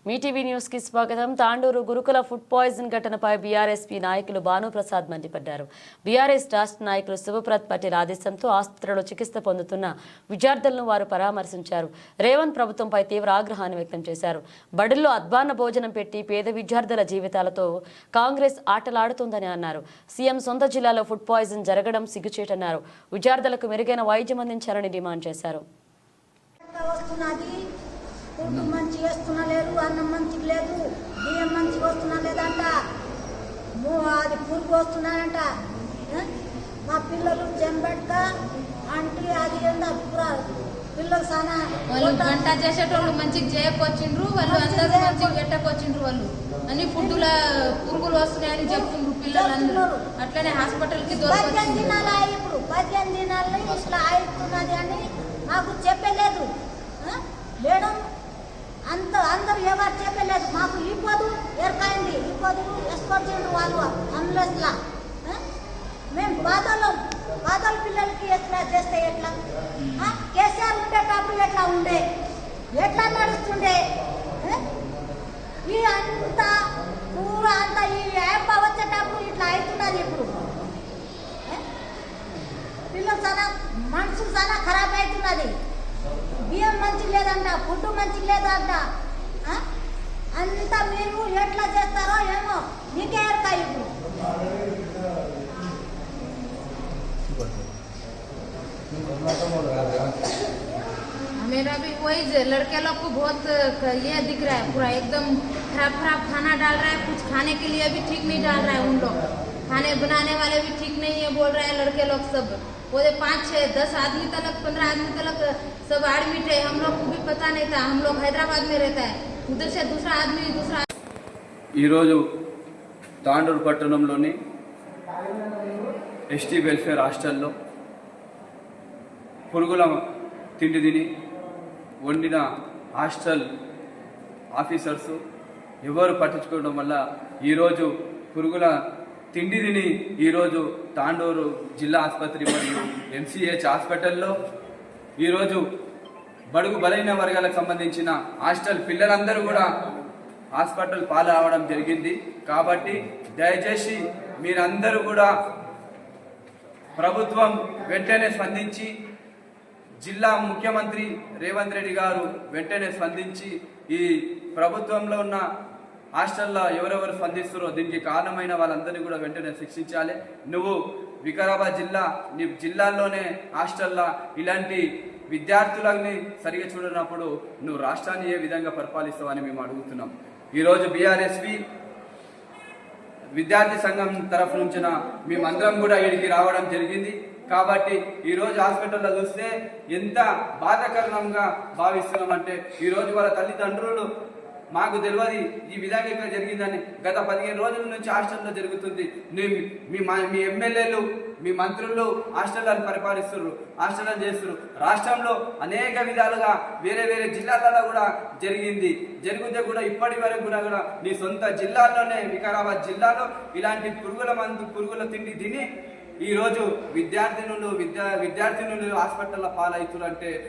మీ TV news కి స్వాగతం. తాండూరు గురుకుల ఫుడ్ పాయిజన్ ఘటనపై బీఆర్ఎస్పీ నాయకులు భానుప్రసాద్ మండిపడ్డారు. బీఆర్ఎస్ రాష్ట్ర నాయకులు శివప్రత్ పటేల్ ఆదేశంతో ఆసుపత్రిలో చికిత్స పొందుతున్న విద్యార్థులను వారు పరామర్శించారు. రేవంత్ ప్రభుత్వంపై తీవ్ర ఆగ్రహాన్ని వ్యక్తం చేశారు. బడుల్లో అధ్వాన్న భోజనం పెట్టి పేద విద్యార్థుల జీవితాలతో కాంగ్రెస్ ఆటలాడుతోందని అన్నారు. సీఎం సొంత జిల్లాలో ఫుడ్ పాయిజన్ జరగడం సిగ్గుచేటన్నారు. విద్యార్థులకు మెరుగైన వైద్యం అందించాలని డిమాండ్ చేశారు. ఫుడ్ మంచిగా వస్తున్నా లేదు, అన్నం మంచిగా లేదు, బియ్యం మంచిగా వస్తున్నా లేదంట, అది పురుగు వస్తున్నాయంట. మా పిల్లలు జంబెట్క అంటే అది పిల్లలు చాలా వాళ్ళు గంట చేసేటోళ్ళు మంచిగా చేయకొచ్చిండ్రు, వాళ్ళు అందరూ మంచిగా పెట్టకొచ్చిండ్రు. వాళ్ళు అన్ని ఫుడ్ల పురుగులు వస్తున్నాయని చెప్తుండ్రు పిల్లలందరూ. అట్లనే హాస్పిటల్కి ఇప్పుడు 15 దినాలు ఇట్లా అవుతున్నది అని మాకు చెప్పలేదు మేడం. అందరూ ఎవరు చెప్పలేదు మాకు. ఇవ్వదు ఎరకైంది, ఇవ్వదు వేసుకొచ్చిండ్రు వాళ్ళు అంబులెన్స్లా. మేము బాధలు పిల్లలకి ఎట్లా చేస్తే ఎట్లా? కేసీఆర్ ఉండేటప్పుడు ఎట్లా ఉండే, ఎట్లా నడుస్తుండే? ఈ అంతా పూర అంతా ఈ యాప్ వచ్చేటప్పుడు ఇట్లా అవుతున్నది. ఇప్పుడు పిల్లలు చాలా మనసు చాలా ఖరాబ్ అవుతున్నది. బియ్యం మంచిగా లేదంట, ఫుడ్ మంచిగా లేదంట. అంతా మీరు ఎట్లా చేస్తారో ఏమో నీకే ఎరకా. ఇప్పుడు मेरा भी वही लड़के लोग को बहुत ये दिख रहा है, पूरा एकदम खराब खाना डाल रहा है. कुछ खाने के लिए भी ठीक नहीं डाल रहा है. उन लोग खाने बनाने वाले भी ठीक नहीं है बोल रहे हैं लड़के लोग सब. वो 5, 6, 10 आदमी तक 15 आदमी तक सब एडमिट है. हम लोग को भी पता नहीं था. हम लोग हैदराबाद में रहता है. उधर से दूसरा ఈరోజు తాండూరు పట్టణంలోని ఎస్టీ వెల్ఫేర్ హాస్టల్లో పురుగుల తిండి తిని వండిన హాస్టల్ ఆఫీసర్స్ ఎవరు పట్టించుకోవడం వల్ల ఈరోజు పురుగుల తిండి తిని ఈరోజు తాండూరు జిల్లా ఆసుపత్రి మరియు ఎంసీహెచ్ హాస్పిటల్లో ఈరోజు బడుగు బలైన వర్గాలకు సంబంధించిన హాస్టల్ పిల్లలందరూ కూడా హాస్పిటల్ పాలవడం జరిగింది. కాబట్టి దయచేసి మీరందరూ కూడా ప్రభుత్వం వెంటనే స్పందించి, జిల్లా ముఖ్యమంత్రి రేవంత్ రెడ్డి గారు వెంటనే స్పందించి ఈ ప్రభుత్వంలో ఉన్న హాస్టల్లో ఎవరెవరు స్పందిస్తారో దీనికి కారణమైన వాళ్ళందరినీ కూడా వెంటనే శిక్షించాలి. నువ్వు వికారాబాద్ నీ జిల్లాల్లోనే హాస్టల్లో ఇలాంటి విద్యార్థులని సరిగా చూడనప్పుడు నువ్వు రాష్ట్రాన్ని ఏ విధంగా పరిపాలిస్తావని మేము అడుగుతున్నాం. ఈరోజు బీఆర్ఎస్పీ విద్యార్థి సంఘం తరఫు నుంచిన మేమందరం కూడా ఇక్కడికి రావడం జరిగింది. కాబట్టి ఈరోజు హాస్పిటల్లో చూస్తే ఎంత బాధాకరంగా భావిస్తున్నామంటే, ఈరోజు వాళ్ళ తల్లిదండ్రులు మాకు తెలియదు ఈ విధంగా ఇక్కడ జరిగిందని. గత 15 రోజుల నుంచి హాస్టల్లో జరుగుతుంది. మీ ఎమ్మెల్యేలు, మీ మంత్రులు హాస్టళ్లను పరిపాలిస్తున్నారు, హాస్టళ్లను చేస్తున్నారు. రాష్ట్రంలో అనేక విధాలుగా వేరే వేరే జిల్లాలలో కూడా జరిగింది. జరిగితే కూడా ఇప్పటి వరకు కూడా నీ సొంత జిల్లాలోనే వికారాబాద్ జిల్లాలో ఇలాంటి పురుగుల తిండి తిని ఈరోజు విద్యార్థినులు హాస్పిటల్లో పాలవుతున్నారు అంటే